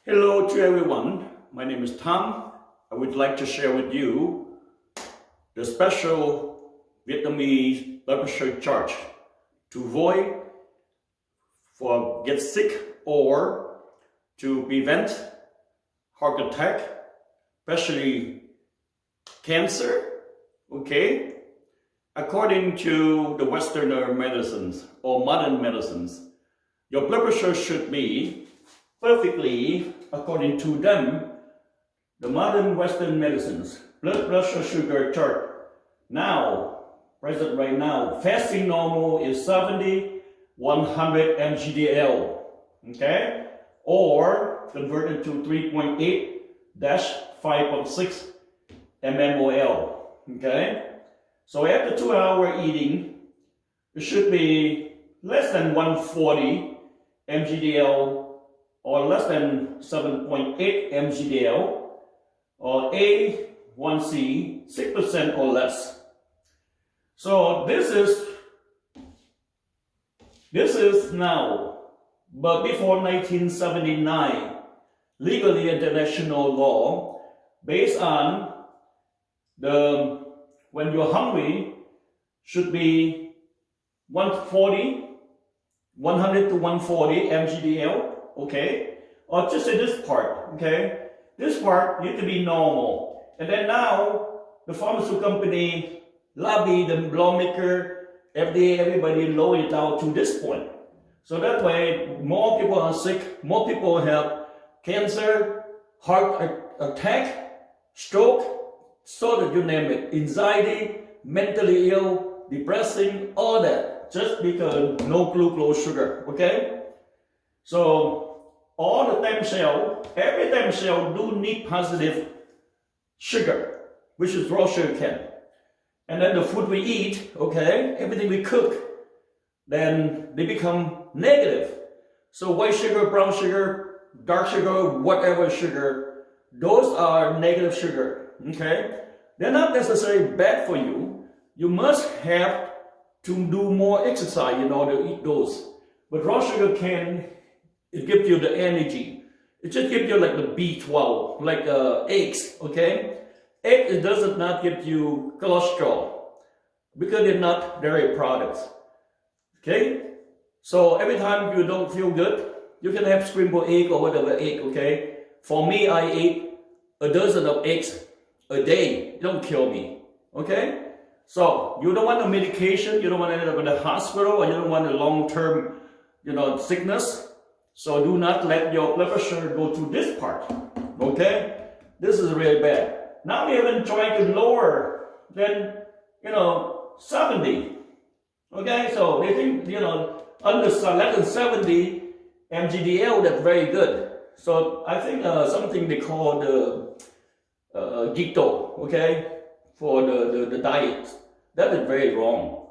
Hello to everyone, my name is Tom. I would like to share with you the special Vietnamese blood pressure chart to avoid for get sick or to prevent heart attack, especially cancer, okay? According to the Western medicines or modern medicines, your blood pressure should be perfectly, according to them, the modern Western medicines, blood pressure sugar chart. Now, present right now, fasting normal is 70, 100 mgdl, okay? Or converted to 3.8-5.6 mmol, okay? So after 2 hour eating, it should be less than 140 mgdl or less than 7.8 mgdl, or A1C 6% or less. So this is now, but before 1979, legally international law, based on the when you're hungry should be 100 to 140 mgdl. Okay, or just in this part, okay? This part need to be normal. And then now, the pharmaceutical company, lobby, the lawmaker, FDA, everybody lower it down to this point. So that way, more people are sick, more people have cancer, heart attack, stroke, so that you name it, anxiety, mentally ill, depressing, all that, just because no glucose sugar, okay? So all the stem cell, every stem cell do need positive sugar, which is raw sugar cane. And then the food we eat, okay, everything we cook, then they become negative. So white sugar, brown sugar, dark sugar, whatever sugar, those are negative sugar, okay? They're not necessarily bad for you. You must have to do more exercise in order to eat those. But raw sugar cane, it gives you the energy. It just gives you like the B12, like eggs, okay? Egg, it does not give you cholesterol because they're not dairy products, okay? So every time you don't feel good, you can have scrambled egg or whatever egg, okay? For me, I eat a dozen of eggs a day. It don't kill me, okay? So you don't want a medication, you don't want to end up in the hospital, or you don't want a long-term, sickness. So do not let your blood pressure go to this part, okay? This is really bad. Now we have been trying to lower than, 70, okay? So they think, under less than 70 mgdl, that's very good. So I think something they call the keto, okay, for the diet. That is very wrong.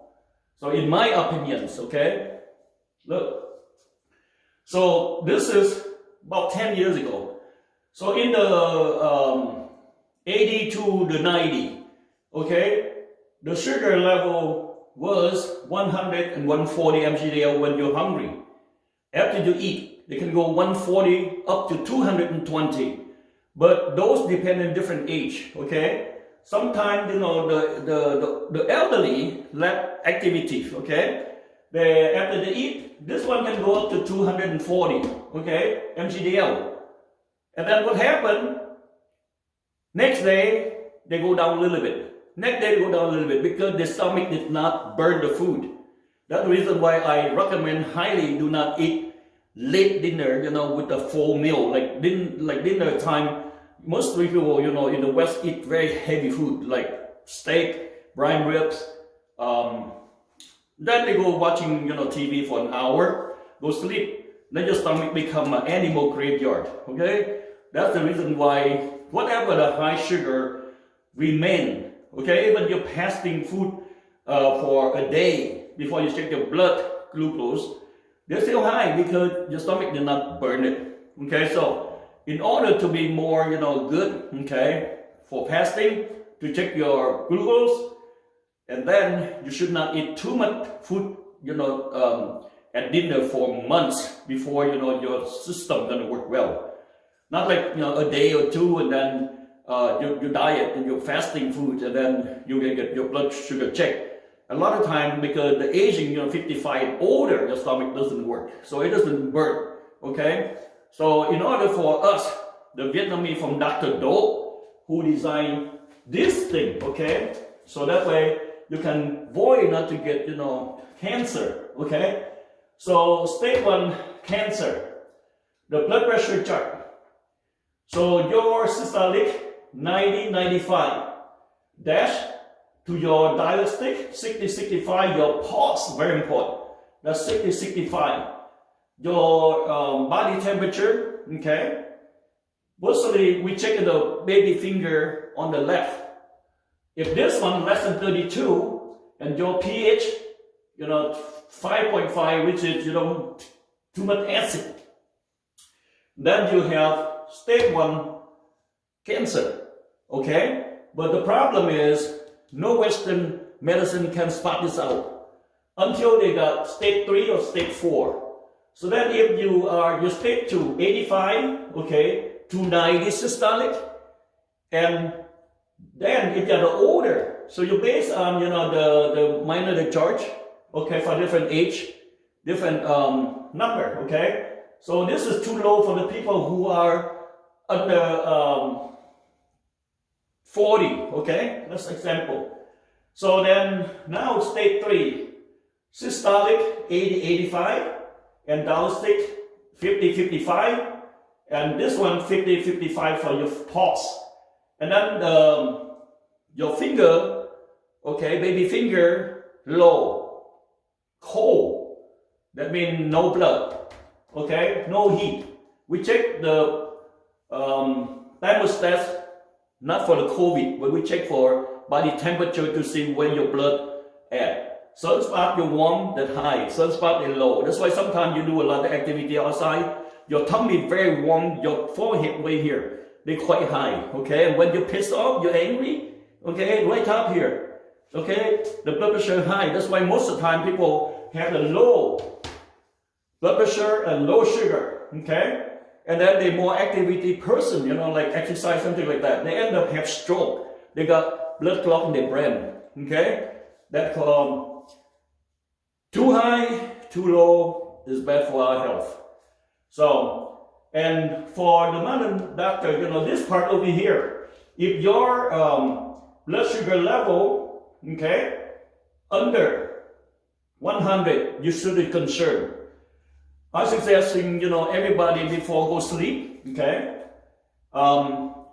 So in my opinions, okay, look. So this is about 10 years ago. So in the 80 to the 90, okay, the sugar level was 100 and 140 mgdl when you're hungry. After you eat, they can go 140 up to 220. But those depend on different age, okay? Sometimes, the elderly lack activity, okay? After they eat, this one can go up to 240, okay, mgdl. And then what happened? Next day, they go down a little bit. Next day, they go down a little bit because the stomach did not burn the food. That's the reason why I recommend highly do not eat late dinner, with a full meal. Like dinner time, most people, in the West eat very heavy food, like steak, prime ribs, then they go watching, TV for an hour, go sleep. Then your stomach become an animal graveyard, okay? That's the reason why whatever the high sugar remain, okay? Even you're fasting food for a day before you check your blood glucose, they're still high because your stomach did not burn it, okay? So in order to be more, good, okay, for fasting, to check your glucose, and then you should not eat too much food, at dinner for months before your system gonna work well. Not like, a day or two and then you diet and you're fasting food and then you can get your blood sugar checked. A lot of time, because the aging, 55 and older, your stomach doesn't work. So it doesn't burn, okay? So in order for us, the Vietnamese from Dr. Do, who designed this thing, okay? So that way you can avoid not to get, cancer, okay? So stage 1 cancer, the blood pressure chart. So your systolic 90-95 dash to your diagnostic 60-65, your pulse, very important. That's 60-65. Your body temperature, okay? Mostly we check the baby finger on the left. If this one less than 32 and your pH, 5.5, which is, too much acid, then you have stage 1 cancer, okay? But the problem is no Western medicine can spot this out until they got stage 3 or stage 4. So then if your stage 2, 85, okay, to 90 systolic, and then if you're older, so you base on, the minor the charge, okay, for different age, different number, okay? So this is too low for the people who are under 40, okay? That's example. So then now stage 3, systolic 80-85, and diagnostic 50-55, and this one 50-55 for your pulse. And then your finger, okay, baby finger, low, cold. That means no blood, okay, no heat. We check the thermostat, not for the COVID, but we check for body temperature to see where your blood at. Certain spot you warm, that high. Certain spot is low. That's why sometimes you do a lot of activity outside. Your tummy very warm. Your forehead way here, they quite high. Okay, and when you're pissed off, you're angry. Okay, right up here. Okay, the blood pressure high. That's why most of the time people have a low blood pressure and low sugar. Okay, and then they more activity person, like exercise, something like that. They end up have stroke. They got blood clot in their brain. Okay, that too high, too low is bad for our health. So, and for the modern doctor, this part over here, if your blood sugar level, okay, under 100, you should be concerned. I'm suggesting, everybody before go sleep, okay,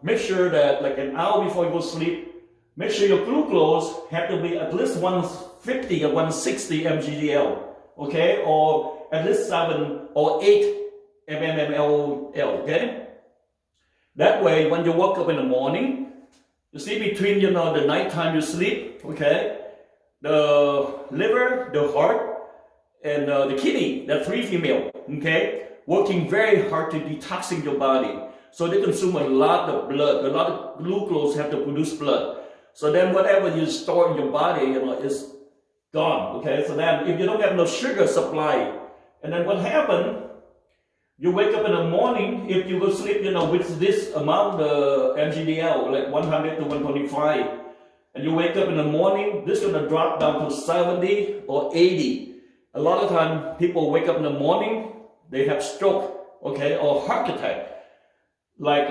make sure that like an hour before you go sleep, make sure your glucose have to be at least 150 or 160 mgdl, okay, or at least 7 or 8 mmol, okay? That way, when you wake up in the morning, you see between, the nighttime you sleep, okay, the liver, the heart, and the kidney, the 3 female, okay, working very hard to detoxing your body. So they consume a lot of blood, a lot of glucose have to produce blood. So then whatever you store in your body, is gone, okay? So then if you don't have no sugar supply, and then what happened, you wake up in the morning, if you go sleep, with this amount, the mgdl, like 100 to 125, and you wake up in the morning, this is going to drop down to 70 or 80. A lot of time, people wake up in the morning, they have stroke, okay, or heart attack. Like,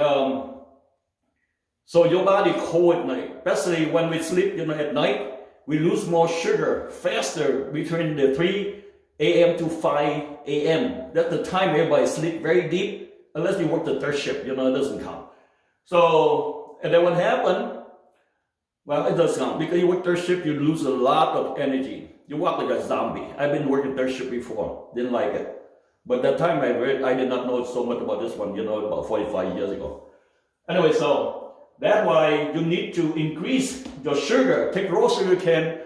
so your body cold at night, especially when we sleep, at night, we lose more sugar faster between the 3 a.m. to 5 a.m. That's the time everybody sleep very deep, unless you work the third shift, it doesn't count. So, and then what happened? Well, it does count, because you work third shift, you lose a lot of energy. You walk like a zombie. I've been working third shift before, didn't like it. But that time I did not know so much about this one, about 45 years ago. Anyway, so that's why you need to increase your sugar. Take raw sugar cane.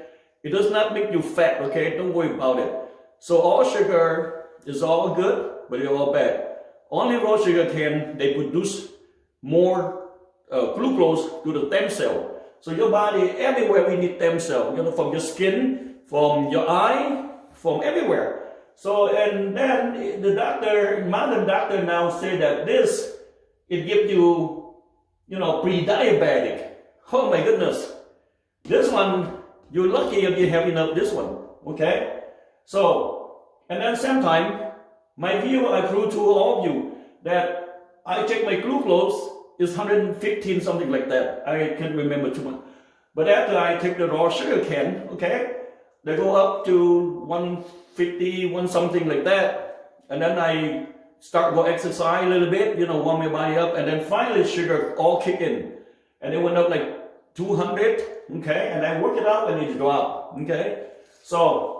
It does not make you fat, okay? Don't worry about it. So all sugar is all good, but it's all bad. Only raw sugar cane, they produce more glucose to the stem cell. So your body, everywhere we need stem cell, from your skin, from your eye, from everywhere. So, and then the doctor, modern doctor now say that this it gives you, pre-diabetic. Oh my goodness. This one, you're lucky if you have enough this one, okay? So, and then same time, my view, I prove to all of you that I check my glucose is 115, something like that. I can't remember too much. But after I take the raw sugar cane, okay, they go up to 150, one something like that. And then I start go exercise a little bit, warm my body up, and then finally sugar all kick in. And it went up like 200, okay, and I work it out and it drop, okay. So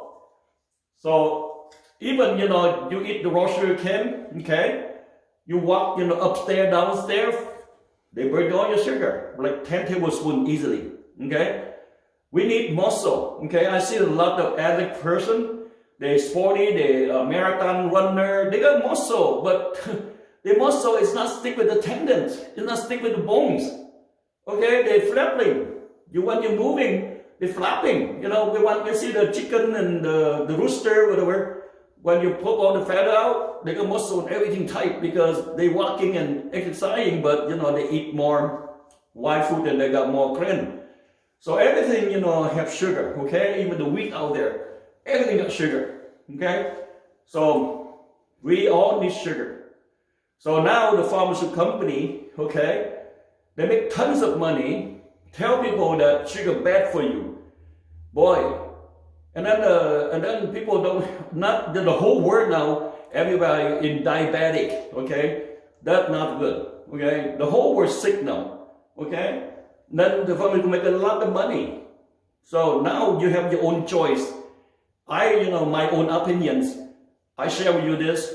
even, you eat the raw sugar cane, okay, you walk, upstairs, downstairs, they burn all your sugar, like 10 tablespoons easily, okay. We need muscle, okay. I see a lot of athletic person, they're sporty, they're a marathon runner, they got muscle, but the muscle is not stick with the tendons, it's not stick with the bones, okay. They're flapping. When you're moving, they're flapping. You see the chicken and the rooster, whatever. When you pull all the fat out, they got muscle and everything tight because they're walking and exercising, but they eat more white food and they got more cream. So everything, have sugar, okay? Even the wheat out there, everything got sugar, okay? So we all need sugar. So now the pharmaceutical company, okay, they make tons of money, tell people that sugar bad for you. Boy. And then people don't, not the whole world now, everybody in diabetic, okay? That's not good, okay? The whole world sick now, okay? Then the family can make a lot of money. So now you have your own choice. My own opinions. I share with you this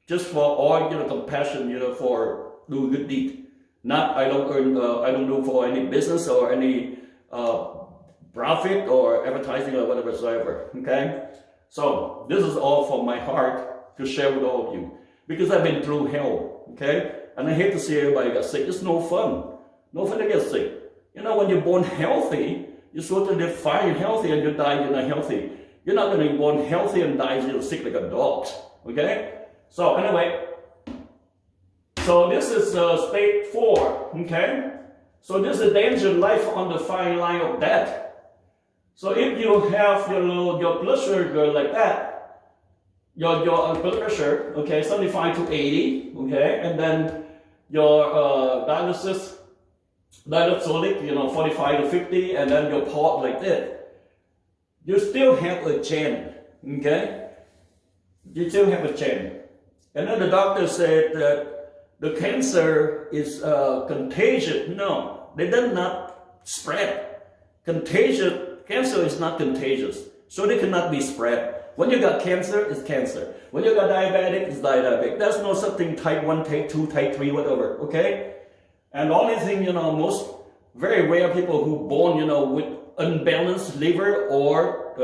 just for all, compassion, for do good deed. Not, I don't do for any business or any, profit or advertising or whatever whatsoever, okay? So this is all from my heart to share with all of you because I've been through hell, okay? And I hate to see everybody get sick. It's no fun. No fun to get sick. When you're born healthy, you're supposed to live fine and healthy, and you die, you're not healthy. You're not going to be born healthy and die, you're sick like a dog, okay? So anyway, so this is stage 4, okay? So this is danger life on the fine line of death. So if you have your blood sugar like that, your blood pressure, okay, 75 to 80, okay, and then your diagnostic, 45 to 50, and then your port like that, you still have a chance, okay? You still have a chance. And then the doctor said that the cancer is contagious. No, they did not spread. Cancer is not contagious, so they cannot be spread. When you got cancer, it's cancer. When you got diabetic, it's diabetic. There's no such thing type 1, type 2, type 3, whatever, okay? And the only thing, most very rare people who born, with unbalanced liver or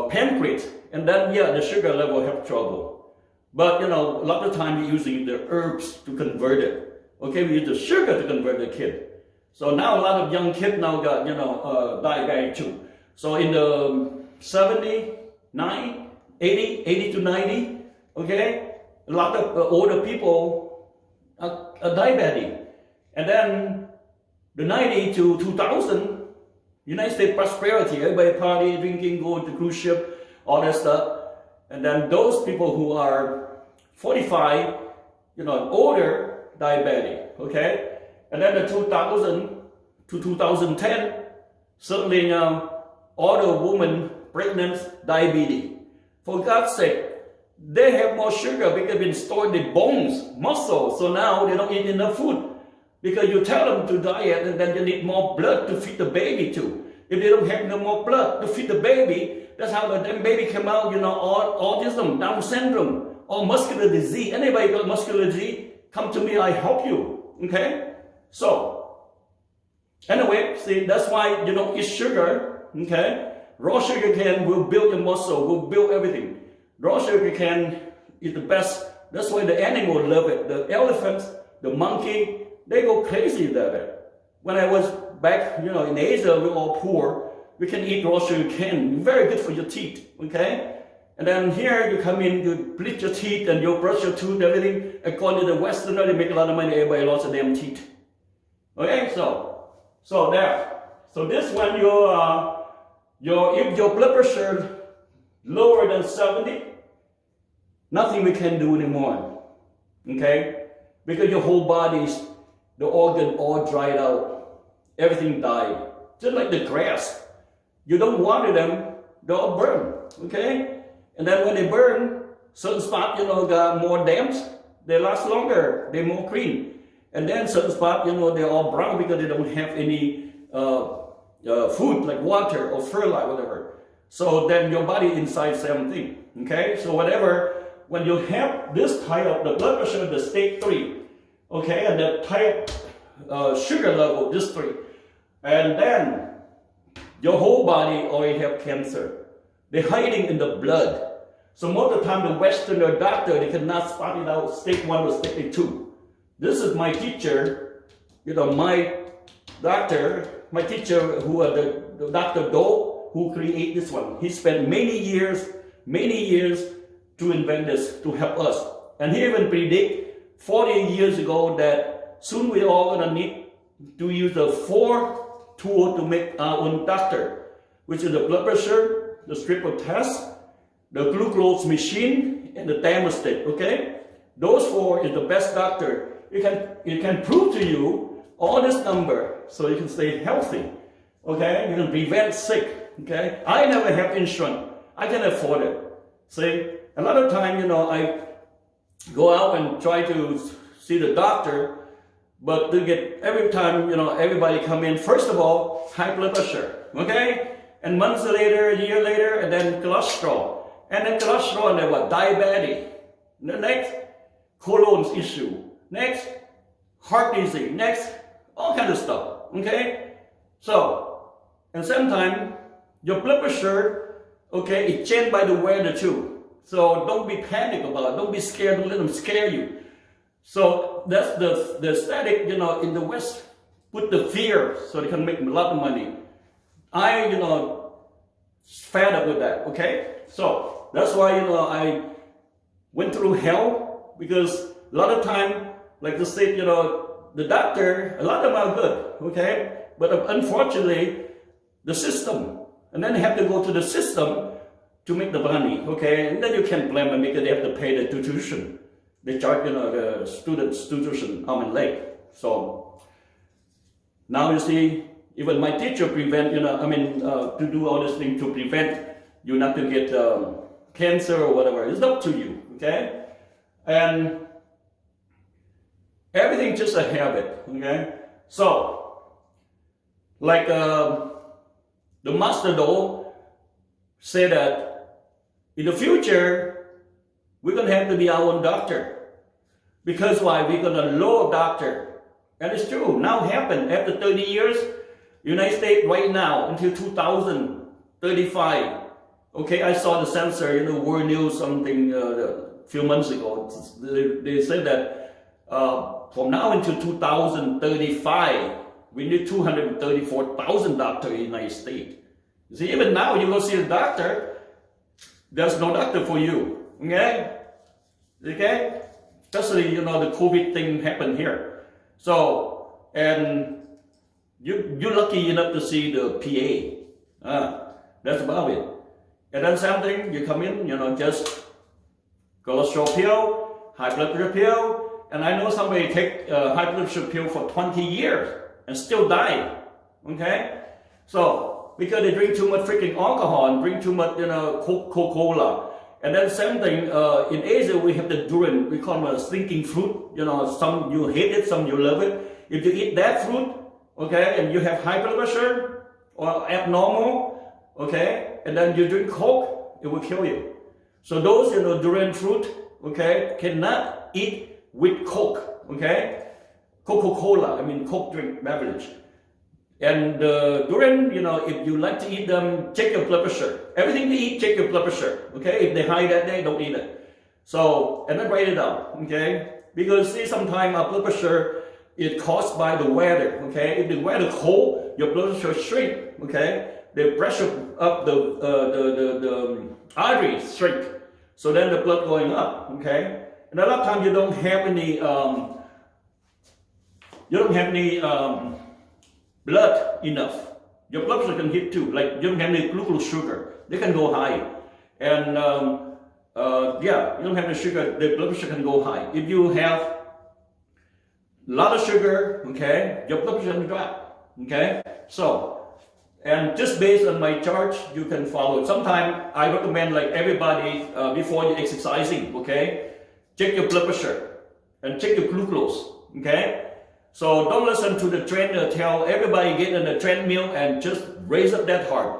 pancreas, and then, the sugar level have trouble. But, a lot of time we're using the herbs to convert it. Okay, we use the sugar to convert the kid. So now a lot of young kids now got, diabetic too. So in the 70, 80 to 90, okay, a lot of older people are diabetic. And then the 90 to 2000, United States prosperity, everybody party, drinking, going to cruise ship, all that stuff. And then those people who are 45, older, diabetic, okay? And then the 2000 to 2010, certainly all the women pregnant, diabetes. For God's sake, they have more sugar because they've been stored in bones, muscle, so now they don't eat enough food. Because you tell them to diet and then you need more blood to feed the baby too. If they don't have no more blood to feed the baby, that's how the damn baby come out, autism, Down syndrome, or muscular disease. Anybody got muscular disease, come to me, I help you, okay? So, anyway, see, that's why you don't eat sugar, okay? Raw sugar cane will build your muscle, will build everything. Raw sugar cane is the best. That's why the animal love it. The elephants, the monkey, they go crazy about it. When I was back, in Asia, we're all poor. We can eat raw sugar cane. Very good for your teeth, okay? And then here you come in, you bleach your teeth and you brush your tooth, everything. According to the Westerner, they make a lot of money, everybody lost their damn teeth. Okay, so there. So this one, if your blood pressure lower than 70, nothing we can do anymore. Okay? Because your whole body's, the organ all dried out. Everything died. Just like the grass. You don't water them, they all burn. Okay? And then when they burn, certain spots, got more damps, they last longer, they're more green. And then certain spots, they're all brown because they don't have any food like water or fertilizer, whatever. So then your body inside same thing. Okay? So whatever, when you have this type of the blood pressure, the stage 3, okay, and the type sugar level, this 3, and then your whole body already have cancer. They're hiding in the blood. So most of the time, the Westerner doctor, they cannot spot it out, stage 1 or stage 2. This is my teacher, my doctor, my teacher, who are the Dr. Do, who created this one. He spent many years to invent this, to help us. And he even predict 40 years ago that soon we're all gonna need to use the 4 tools to make our own doctor, which is the blood pressure, the strip test, the glucose machine, and the thermostat. Okay, those 4 is the best doctor. It can prove to you all this number, so you can stay healthy. Okay, you can prevent sick. Okay, I never have insurance. I can afford it. See, a lot of time, I go out and try to see the doctor, but to get every time, everybody come in. First of all, high blood pressure. Okay, and months later, a year later, and then cholesterol. And then cholesterol, and then what? Diabetes. The next, colon issue. Next, heart disease. Next, all kind of stuff. Okay? So, and sometimes, your blood pressure, okay, is changed by the weather too. So don't be panic about it. Don't be scared. Don't let them scare you. So that's the static, in the West, put the fear so they can make a lot of money. I, fed up with that. Okay? So that's why, I went through hell, because a lot of time, like the state, the doctor, a lot of them are good, okay? But unfortunately, the system, and then they have to go to the system to make the money, okay? And then you can't blame them because they have to pay the tuition. They charge, the students' tuition arm and leg. So now you see, even my teacher prevent, to do all this thing to prevent you not to get cancer or whatever. It's up to you, okay? And everything's just a habit, okay? So, like the Master Do said that in the future, we're going to have to be our own doctor. Because why? We're going to lower doctor. And it's true. Now it happened. After 30 years, United States right now, until 2035. Okay, I saw the censor, World News something a few months ago. They said that from now until 2035, we need 234,000 doctors in the United States. You see, even now, you go see a doctor, there's no doctor for you. Okay? Okay? Especially, the COVID thing happened here. So, and you're lucky enough to see the PA. That's about it. And then something, you come in, just cholesterol pill, high blood pressure pill, and I know somebody take high blood pressure pill for 20 years and still die. Okay? So, because they drink too much freaking alcohol and drink too much, Coca-Cola. And then same thing, in Asia we have the durian, we call them a stinking fruit. Some you hate it, some you love it. If you eat that fruit, okay, and you have high blood pressure or abnormal, okay, and then you drink Coke, it will kill you. So those, durian fruit, okay, cannot eat with Coke, okay, Coca-Cola, Coke drink beverage. And durian, if you like to eat them, check your blood pressure. Everything they eat, check your blood pressure, okay? If they high that day, don't eat it. So, and then write it down, okay? Because see, sometimes our blood pressure is caused by the weather, okay? If the weather cold, your blood pressure shrink, okay? they pressure up the arteries shrink, so then the blood going up, okay? And a lot of times you don't have any blood enough. Your blood pressure can hit too, like you don't have any glucose sugar, they can go high. And you don't have the sugar, the blood pressure can go high. If you have a lot of sugar, okay, your blood pressure can drop, okay? So, and just based on my chart, you can follow it. Sometimes I recommend like everybody before you exercising, okay, check your blood pressure and check your glucose, okay? So don't listen to the trainer tell everybody get in the treadmill and just raise up that hard,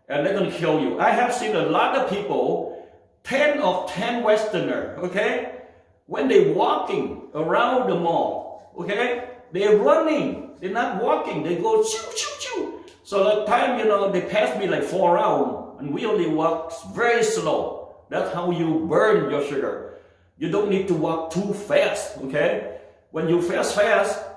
and they're gonna kill you. I have seen a lot of people, 10 of 10 Westerner, okay, when they're walking around the mall, okay, they're running, they're not walking, they go choo choo choo. So the time, they pass me like 4 rounds, and we only walk very slow. That's how you burn your sugar. You don't need to walk too fast, okay? When you fast,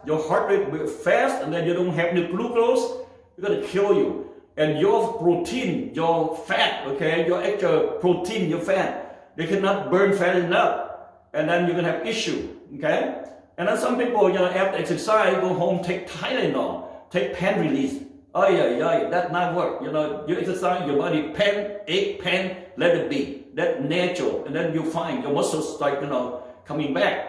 your heart rate will fast, and then you don't have any glucose, it's gonna kill you. And your protein, your fat, okay, your extra protein, your fat, they cannot burn fat enough, and then you're gonna have issue, okay? And then some people, after exercise, go home, take Tylenol, take pain release. Oh yeah, that not work. You exercise, your body ache, pain, let it be. That's natural, and then you find your muscles start, coming back.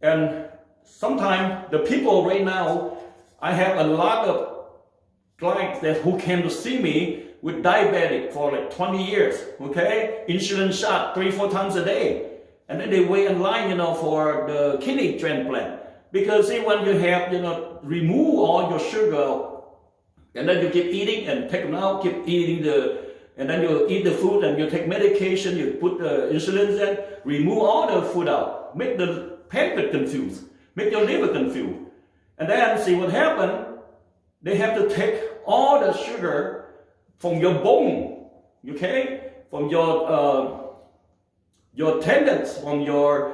And sometimes the people right now, I have a lot of clients who came to see me with diabetic for like 20 years, okay? Insulin shot 3-4 times a day. And then they wait in line, for the kidney transplant. Because see, when you have, remove all your sugar, and then you keep eating and take them out, keep eating and then you eat the food and you take medication, you put the insulin in, remove all the food out, make the pancreas confused, make your liver confused. And then see what happened, they have to take all the sugar from your bone, okay? From your tendons, from your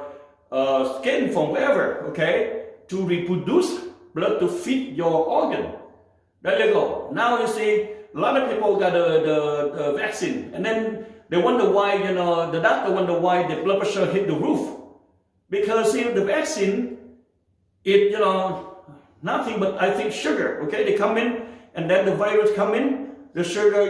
skin, from wherever, okay? To reproduce blood to feed your organ. There you go. Now you see, a lot of people got the vaccine, and then they wonder why, the doctor wonder why the blood pressure hit the roof. Because see, the vaccine, it, nothing but I think sugar, okay? They come in, and then the virus come in, the sugar,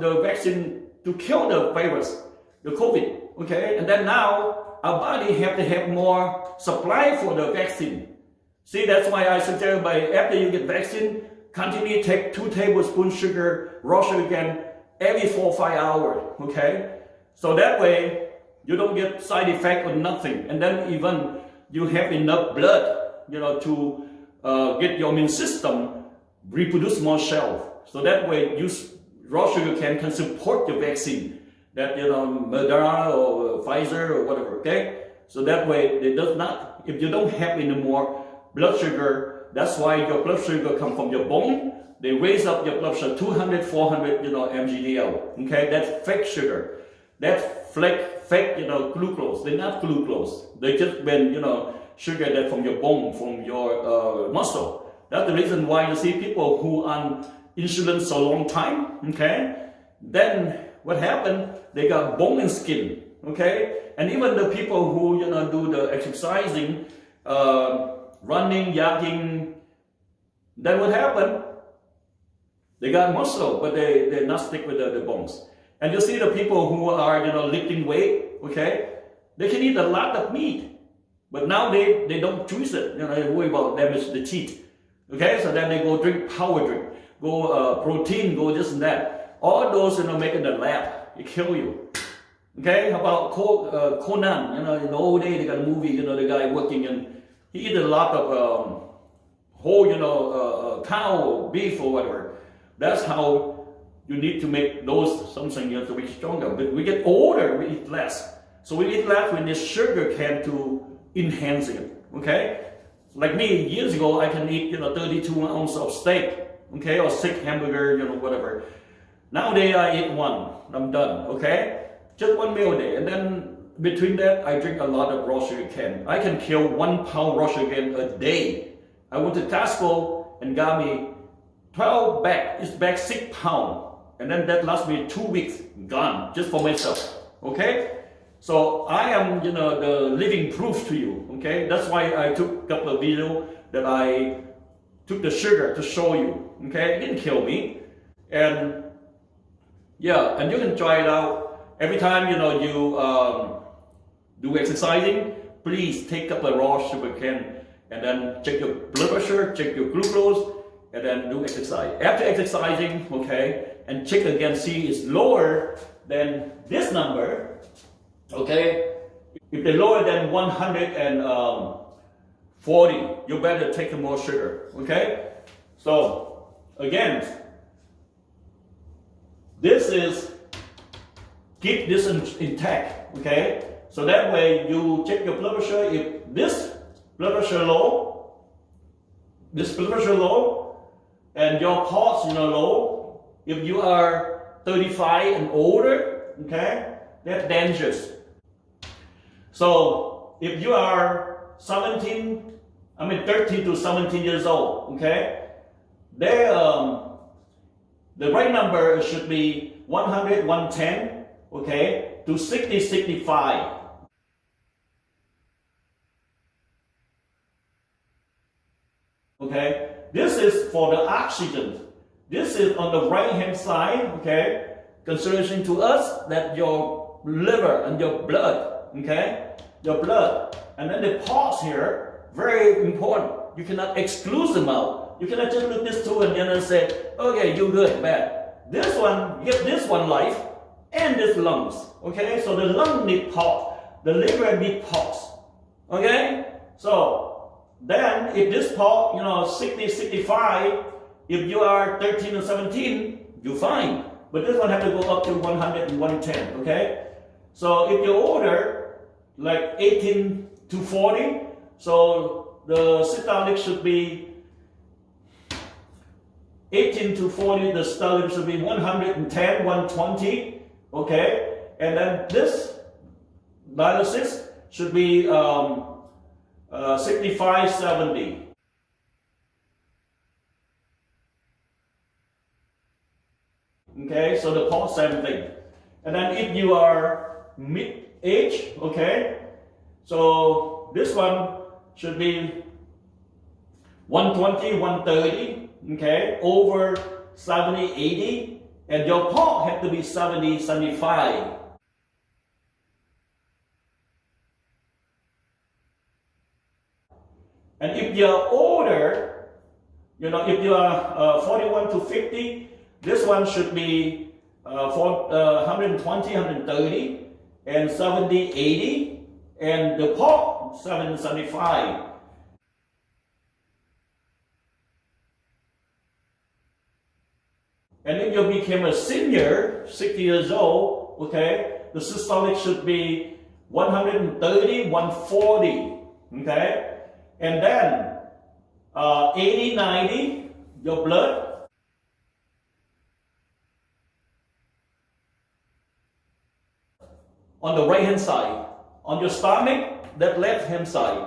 the vaccine to kill the virus, the COVID, okay? And then now, our body have to have more supply for the vaccine. See, that's why I suggest after you get vaccine, continue to take 2 tablespoons sugar, raw sugar again, every 4 or 5 hours, okay? So that way, you don't get side effect or nothing. And then even you have enough blood, to get your immune system reproduce more cells. So that way, raw sugar can support your vaccine, that, Moderna or Pfizer or whatever, okay? So that way, it does not, if you don't have any more blood sugar, that's why your blood sugar comes from your bone. They raise up your blood sugar 200, 400, mgdl. Okay, that's fake sugar. That's fake, glucose. They're not glucose. They just been, sugar that from your bone, from your muscle. That's the reason why you see people who on insulin so long time. Okay, then what happened? They got bone and skin. Okay, and even the people who do the exercising. Running, jogging, then what happened? They got muscle, but they not stick with the bones. And you see the people who are, lifting weight, okay? They can eat a lot of meat, but now they don't choose it. They worry about damage the teeth, okay? So then they go drink power drink, go protein, go this and that. All those, make in the lab, it kill you. Okay? How about Conan? In the old day, they got a movie, the guy working in. He eat a lot of whole, cow, beef, or whatever. That's how you need to make those something to be stronger. But we get older, we eat less. So we eat less when the sugar can to enhance it. Okay? Like me, years ago, I can eat 32 ounces of steak, okay, or 6 hamburger, whatever. Nowadays I eat 1. I'm done. Okay? Just 1 meal a day, and then. Between that, I drink a lot of raw sugar cane. I can kill 1 pound raw sugar cane a day. I went to Costco and got me 12 bag, it's back 6 pounds. And then that lasts me 2 weeks, gone, just for myself, okay? So I am, the living proof to you, okay? That's why I took a couple of videos that I took the sugar to show you, okay? It didn't kill me. And yeah, and you can try it out. Every time, you do exercising, please take up a raw sugar cane and then check your blood pressure, check your glucose, and then do exercise. After exercising, okay, and check again, see it's lower than this number, okay? If they're lower than 140, you better take more sugar, okay? So, again, this is, keep this intact, okay? So that way you check your blood pressure. If this blood pressure low, and your pulse, low, if you are 35 and older, okay, that's dangerous. So if you are 13 to 17 years old, okay, the right number should be 100, 110, okay, to 60, 65. Okay, this is for the oxygen. This is on the right hand side, okay, consideration to us that your liver and your blood, okay, your blood, and then the pulse here, very important. You cannot exclude them out. You cannot just look this two and then say, okay, you good, bad. This one, give this one life and this lungs, okay? So the lung need pulse, the liver need pulse, okay? So then if this pulse, 60, 65, if you are 13 or 17, you're fine. But this one have to go up to 100 and 110, okay? So if you're older, like 18 to 40, so the systolic should be 18 to 40, the systolic should be 110, 120, okay? And then this dialysis should be 65, 70. Okay, so the pulse, same thing. And then if you are mid-age, okay, so this one should be 120, 130, okay, over 70, 80, and your pulse has to be 70, 75. And if you're older, if you are 41 to 50, this one should be 120, 130, and 70, 80, and the pulse 70, 75. And if you became a senior, 60 years old, okay, the systolic should be 130, 140, okay? And then 80, 90, your blood. On the right hand side, on your stomach, that left hand side,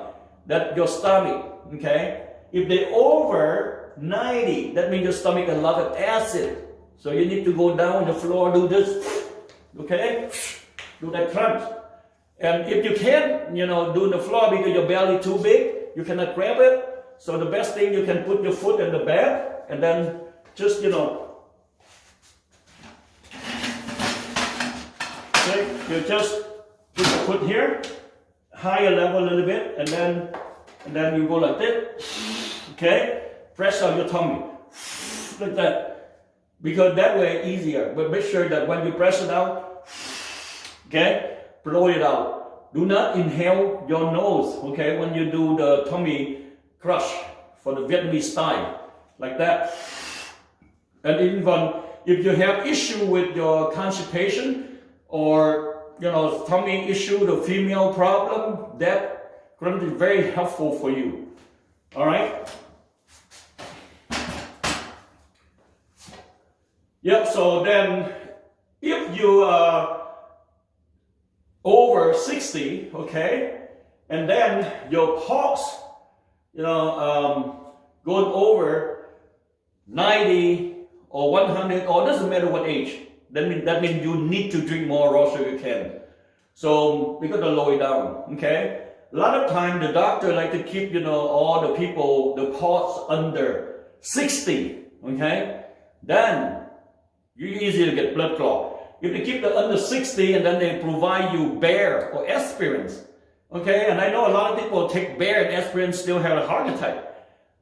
that your stomach, okay? If they over 90, that means your stomach has a lot of acid. So you need to go down on the floor, do this, okay? Do that crunch. And if you can't, do on the floor because your belly too big, you cannot grab it. So the best thing, you can put your foot in the bed and then just, okay, you just put your foot here, higher level a little bit, and then you go like this, okay? Press on your tummy, like that. Because that way easier, but make sure that when you press it out, okay, blow it out. Do not inhale your nose, okay, when you do the tummy crush for the Vietnamese style, like that. And even if you have issue with your constipation or, tummy issue, the female problem, that going to be very helpful for you, all right? Yep, so then if you are over 60, okay, and then your pulse, going over 90 or 100, or doesn't matter what age. That means you need to drink more raw sugar cane. So we got to lower it down, okay? A lot of time the doctor like to keep, all the people, the pulse under 60, okay? Then you easy to get blood clot. If they keep it under 60 and then they provide you bear or aspirin, okay? And I know a lot of people take bear and aspirin still have a heart attack.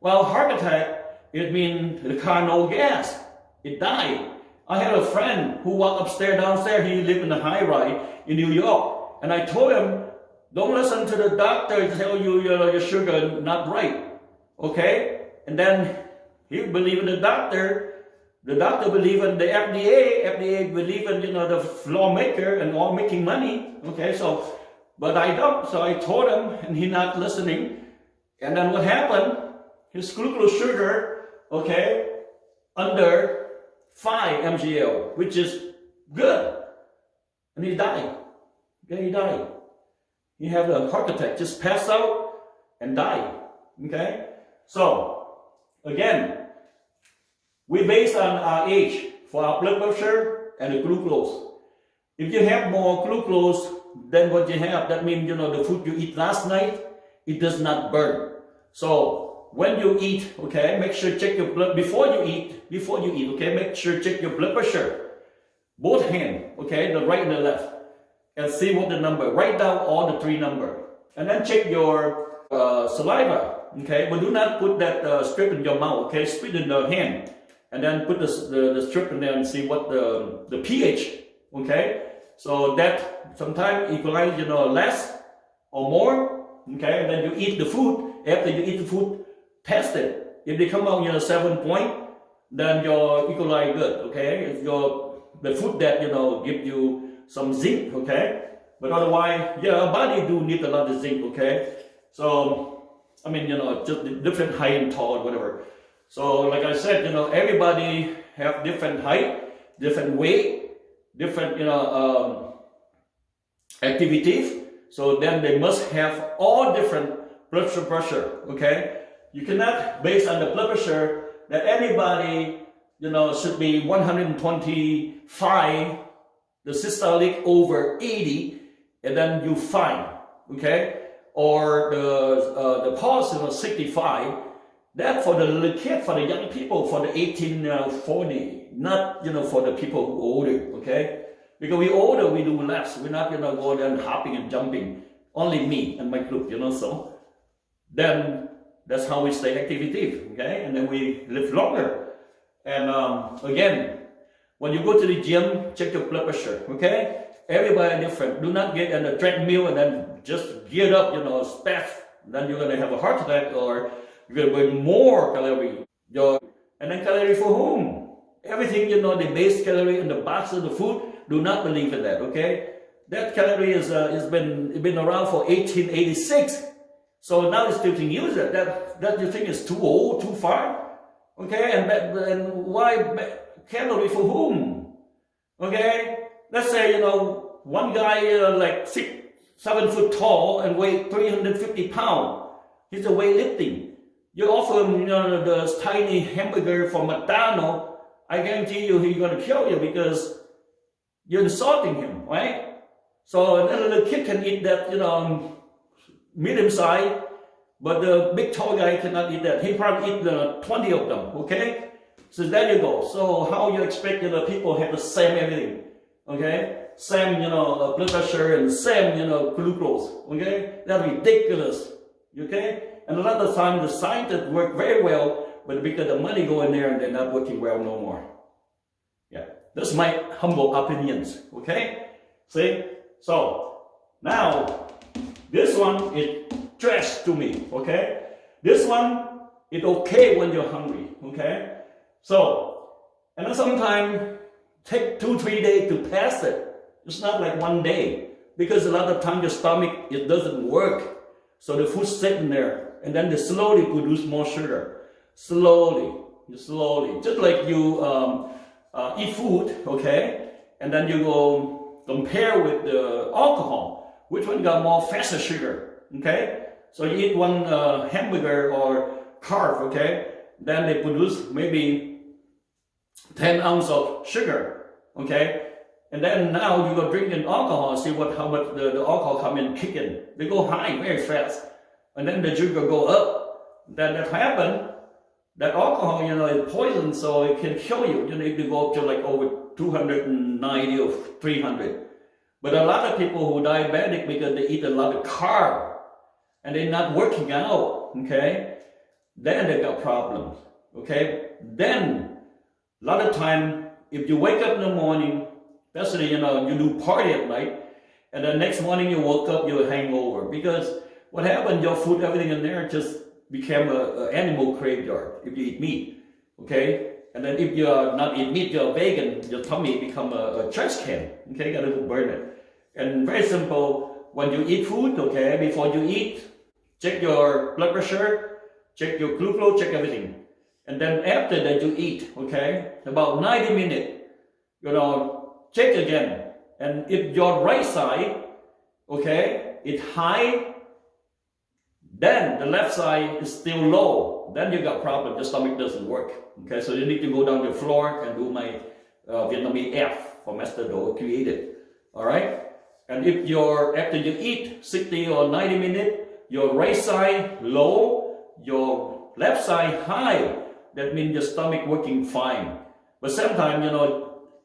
Well, heart attack, it means the car no gas. It died. I had a friend who walked upstairs, downstairs. He lived in a high rise in New York. And I told him, don't listen to the doctor tell you your sugar not right. Okay? And then he believed in the doctor. The doctor believed in the FDA. FDA believed in, the lawmaker and all making money. Okay, so, but I don't. So I told him, and he not listening. And then what happened? His glucose sugar, okay, under 5 mgl, which is good. And he died. Okay, he died. He had a heart attack, just passed out and died. Okay? So, again, we base on our age for our blood pressure and the glucose. If you have more glucose than what you have, that means, the food you eat last night, it does not burn. So, when you eat, okay, make sure check your blood, before you eat, okay, make sure check your blood pressure. Both hands, okay, the right and the left. And see what the number, write down all the 3 numbers. And then check your saliva, okay, but do not put that strip in your mouth, okay, spit in the hand. And then put the strip in there and see what the pH, okay. So that sometimes equalize, less or more, okay, and then you eat the food. After you eat the food, test it. If they come out, 7 point, then your equalize good, okay. If the food that, give you some zinc, okay? But otherwise, our body do need a lot of zinc, okay? So, I mean, just different height and tall, whatever. So, like I said, everybody have different height, different weight, different, activities. So then they must have all different blood pressure, okay? You cannot base on the blood pressure that anybody, should be 125, the systolic over 80, and then you fine, okay? Or the pulse 65. That for the little kid, for the young people, for the 1840, not for the people who older, okay? Because we older, we do less. We're not go there and hopping and jumping. Only me and my group, so then that's how we stay active, okay? And then we live longer. And again, when you go to the gym, check your blood pressure, okay? Everybody different. Do not get on the treadmill and then just get up, spaz. Then you're going to have a heart attack, or you're going to burn more calorie. And then calorie for whom? Everything, the base calorie in the box of the food, do not believe in that, okay? That calorie is been around for 1886. So now it's still being used. That you think is too old, too far? Okay, and why calorie for whom? Okay, let's say, one guy like 7 foot tall and weigh 350 pounds. He's a weightlifting. You offer him, the tiny hamburger from McDonald's, I guarantee you he's going to kill you because you're insulting him, right? So then a little kid can eat that, medium size, but the big tall guy cannot eat that. He probably eat 20 of them, okay? So there you go. So how you expect people have the same everything, okay? Same, blood pressure and same, glucose, okay? That's ridiculous, okay? And a lot of times the scientists work very well, but because the money go in there and they're not working well no more. Yeah, that's my humble opinions, okay? See? So, now, this one is trash to me, okay? This one is okay when you're hungry, okay? So, and then sometimes take 2-3 days to pass it. It's not like one day, because a lot of times your stomach, it doesn't work. So the food's sitting there, and then they slowly produce more sugar. Slowly. Just like you eat food, okay? And then you go compare with the alcohol. Which one got more faster sugar, okay? So you eat one hamburger or carb, okay? Then they produce maybe 10 ounces of sugar, okay? And then now you go drinking alcohol, see how much the alcohol come in, kick in. They go high very fast. And then the sugar go up. Then that happen, that alcohol, is poison, so it can kill you. You need to go up to like over 290 or 300. But a lot of people who are diabetic because they eat a lot of carb and they're not working out, okay? Then they got problems, okay? Then, a lot of time, if you wake up in the morning, especially, you do party at night, and the next morning you woke up, you're hangover. Because what happened, your food, everything in there just became an animal graveyard if you eat meat, okay? And then if you're not eat meat, you're vegan, your tummy become a trash can, okay? You gotta go burn it. And very simple, when you eat food, okay, before you eat, check your blood pressure, check your glucose, check everything. And then after that you eat, okay, about 90 minutes, check again. And if your right side, okay, is high, then the left side is still low. Then you got problem, the stomach doesn't work. Okay, so you need to go down the floor and do my Vietnamese F for Master Do created. Alright? And if after you eat 60 or 90 minutes, your right side low, your left side high, that means your stomach working fine. But sometimes,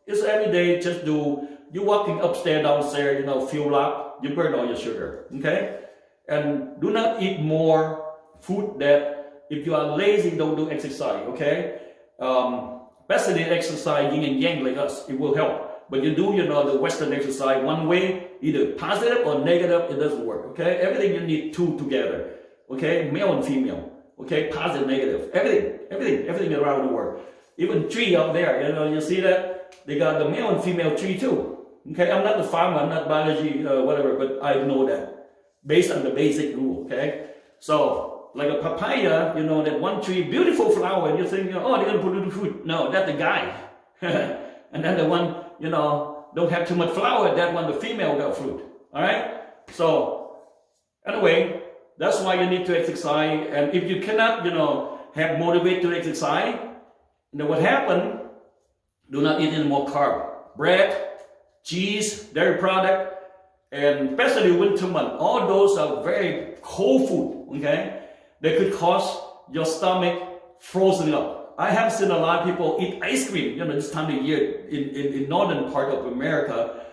it's every day, just you walking upstairs, downstairs, fuel up, you burn all your sugar, okay? And do not eat more food that, if you are lazy, don't do exercise, okay? Especially exercise, yin and yang like us, it will help. But you do, the Western exercise one way, either positive or negative, it doesn't work, okay? Everything you need two together, okay? Male and female, okay? Positive, negative, everything around the world. Even tree out there, you see that? They got the male and female tree too, okay? I'm not the farmer, I'm not biology, whatever, but I know that, based on the basic rule, okay? So, like a papaya, that one tree, beautiful flower, and you think, oh, they're gonna produce fruit. No, that's the guy. And then the one, don't have too much flower, that one, the female got fruit. Alright? So, anyway, that's why you need to exercise. And if you cannot, have motivate to exercise, then what happened? Do not eat any more carb. Bread, cheese, dairy product, and especially winter month. All those are very cold food, okay? They could cause your stomach frozen up. I have seen a lot of people eat ice cream, this time of year in northern part of America.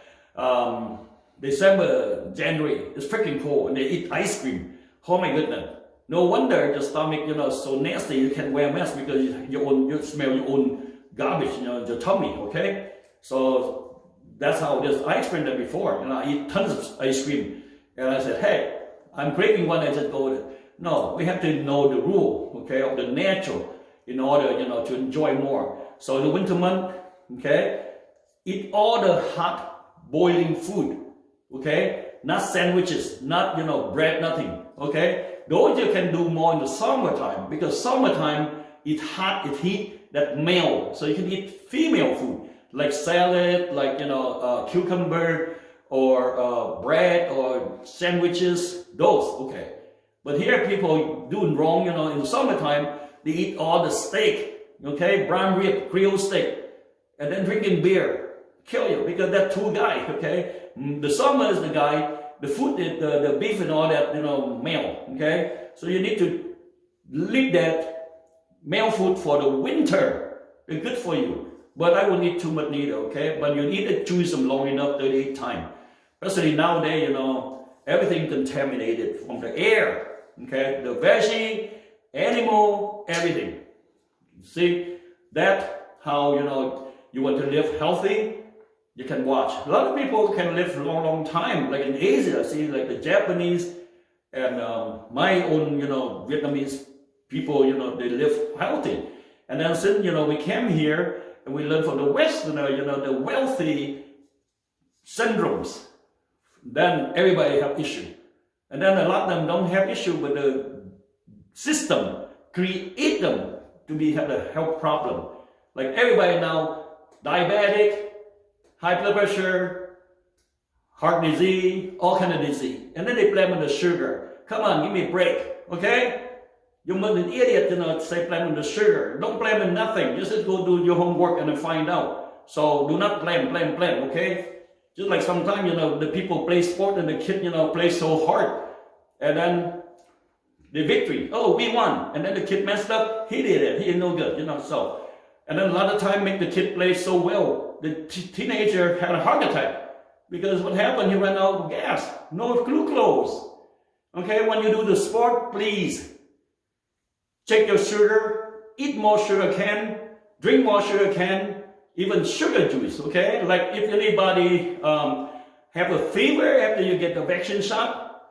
December, January, it's freaking cold, and they eat ice cream. Oh my goodness. No wonder your stomach, so nasty, you can wear a mask because you smell your own garbage, your tummy, okay? So that's how it is. I experienced that before, I eat tons of ice cream. And I said, hey, I'm craving one, I just go with it. No, we have to know the rule, okay, of the natural in order, to enjoy more. So in the winter month, okay, eat all the hot boiling food, okay? Not sandwiches, not, bread, nothing, okay? Those you can do more in the summertime, because summertime, it's hot, it's heat, that male. So you can eat female food, like salad, like, cucumber, or bread, or sandwiches, those, okay. But here people doing wrong, in the summertime, they eat all the steak, okay, brown rib, Creole steak, and then drinking beer, kill you, because that two guy, okay. The summer is the guy, the food, the beef and all that, male, okay. So you need to leave that male food for the winter. They're good for you, but I won't eat too much neither, okay. But you need to chew some long enough, 38 times. Especially nowadays, everything contaminated from the air, okay, the veggie, animal, everything. See, that how, you want to live healthy, you can watch. A lot of people can live a long time, like in Asia, see, like the Japanese and my own, Vietnamese people, they live healthy. And then since, we came here and we learn from the West, the wealthy syndromes, then everybody have issue. And then a lot of them don't have issue with the system, create them to have a health problem. Like everybody now, diabetic, high blood pressure, heart disease, all kind of disease. And then they blame on the sugar. Come on, give me a break, okay? You're not an idiot, say blame on the sugar. Don't blame on nothing. Just go do your homework and then find out. So do not blame, okay? Just like sometimes, the people play sport and the kid, play so hard. And then the victory, oh, we won. And then the kid messed up, he did it. He is no good, so. And then a lot of time make the kid play so well. The teenager had a heart attack. Because what happened, he ran out of gas. No glucose. Okay, when you do the sport, please check your sugar, eat more sugar cane, drink more sugar cane, even sugar juice, okay? Like if anybody have a fever after you get the vaccine shot,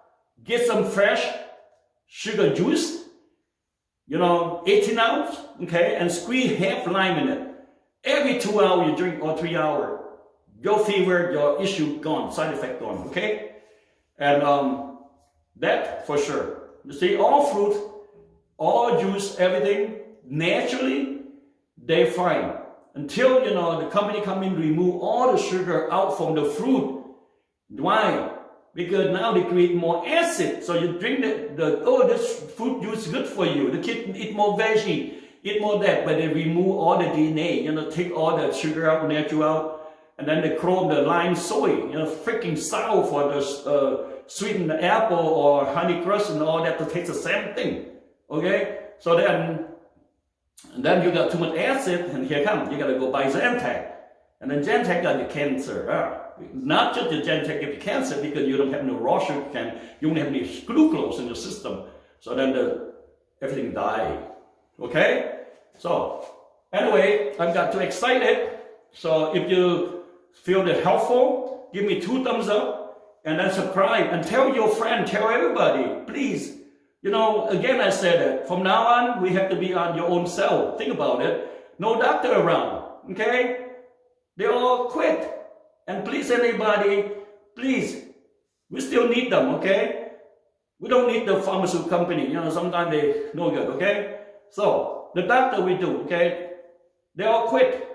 get some fresh sugar juice, 18 ounce, okay? And squeeze half lime in it. Every 2 hours you drink or 3 hours. Your fever, your issue gone, side effect gone, okay? And that for sure. You see, all fruit, all juice, everything, naturally, they're fine. Until, the company come in, remove all the sugar out from the fruit. Why? Because now they create more acid. So you drink this fruit juice is good for you. The kid eat more veggie, eat more that, but they remove all the DNA, take all the sugar out, natural out, and then they chrome the lime soy, freaking sour for the sweetened apple or honey crush and all that to taste the same thing. Okay? So then you got too much acid, and here comes, you gotta go buy Zantac. And then Zantac got the cancer. Not just the Zantac give you cancer because you don't have no raw sugar cane, you don't have any glucose in your system. So then everything died. Okay? So, anyway, I got too excited. So if you feel that helpful, give me 2 thumbs up and then subscribe and tell your friend, tell everybody, please. Again, I said it. From now on, we have to be on your own self. Think about it. No doctor around. Okay? They all quit. And please, anybody, please, we still need them. Okay? We don't need the pharmaceutical company. Sometimes they no good. Okay? So the doctor we do. Okay? They all quit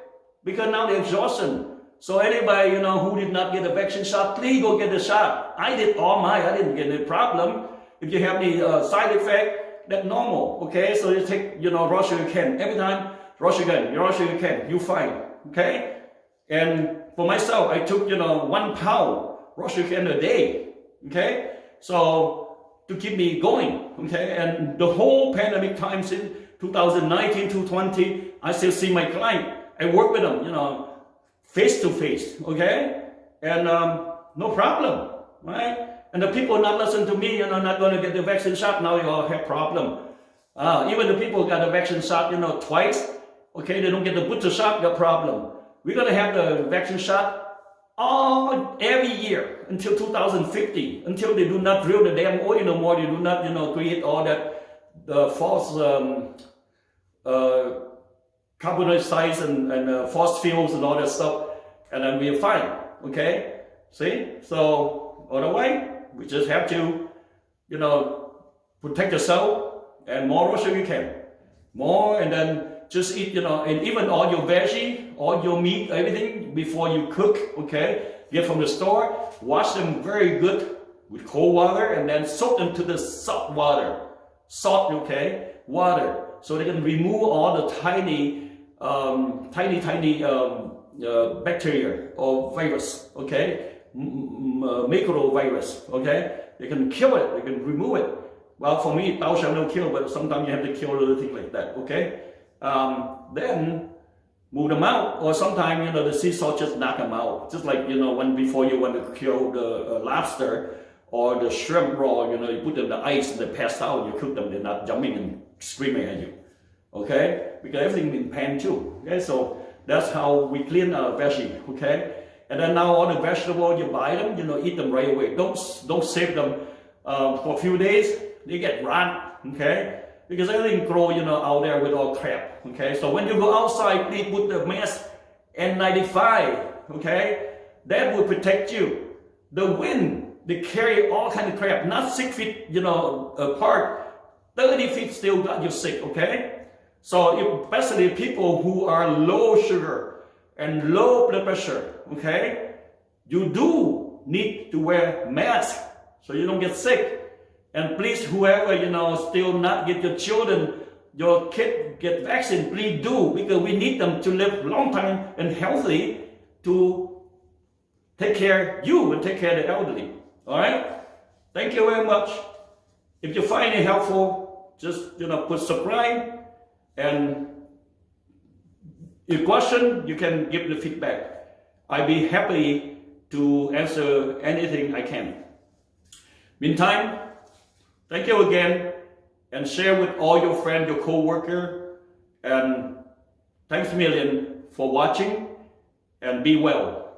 because now they're exhausted. So anybody, who did not get the vaccine shot, please go get the shot. I did all mine. I didn't get any problem. If you have any side effect, that's normal, okay? So you take, raw sugar cane. Every time, raw sugar cane, you fine, okay? And for myself, I took, 1 pound raw sugar cane a day, okay? So, to keep me going, okay? And the whole pandemic time since 2019 to 20, I still see my client. I work with them, face to face, okay? And no problem, right? And the people not listen to me, not going to get the vaccine shot, now you all have problem. Even the people got the vaccine shot, twice, okay, they don't get the booster shot, got problem. We're going to have the vaccine shot every year until 2050, until they do not drill the damn oil no more, they do not, create all that, the false carbon size and false fuels and all that stuff, and then we're fine, okay? See? So, otherwise, we just have to, protect yourself and more raw sugar cane. More, and then just eat, and even all your veggie, all your meat, everything before you cook, okay? Get from the store, wash them very good with cold water, and then soak them to the salt water. Salt, okay? Water. So they can remove all the tiny bacteria or virus, okay? Microvirus, okay? They can kill it, they can remove it. Well, for me, thou shalt not kill, but sometimes you have to kill little things like that, okay? Then move them out, or sometimes, the sea salt just knock them out. Just like, when before you want to kill the lobster or the shrimp raw, you put them in the ice and they pass out, you cook them, they're not jumping and screaming at you, okay? Because everything in pan too, okay? So that's how we clean our veggie, okay? And then now all the vegetables, you buy them, eat them right away. Don't save them for a few days. They get rot, okay? Because everything grow, out there with all crap, okay? So when you go outside, please put the mask N95, okay? That will protect you. The wind, they carry all kind of crap, not 6 feet, apart. 30 feet still got you sick, okay? So especially people who are low sugar and low blood pressure, okay? You do need to wear mask so you don't get sick. And please, whoever, still not get your children, your kid get vaccine, please do, because we need them to live long time and healthy to take care of you and take care of the elderly. All right? Thank you very much. If you find it helpful, just, put subscribe, and if question, you can give the feedback. I'll be happy to answer anything I can. Meantime, thank you again, and share with all your friends, your co-worker, and thanks a million for watching, and be well.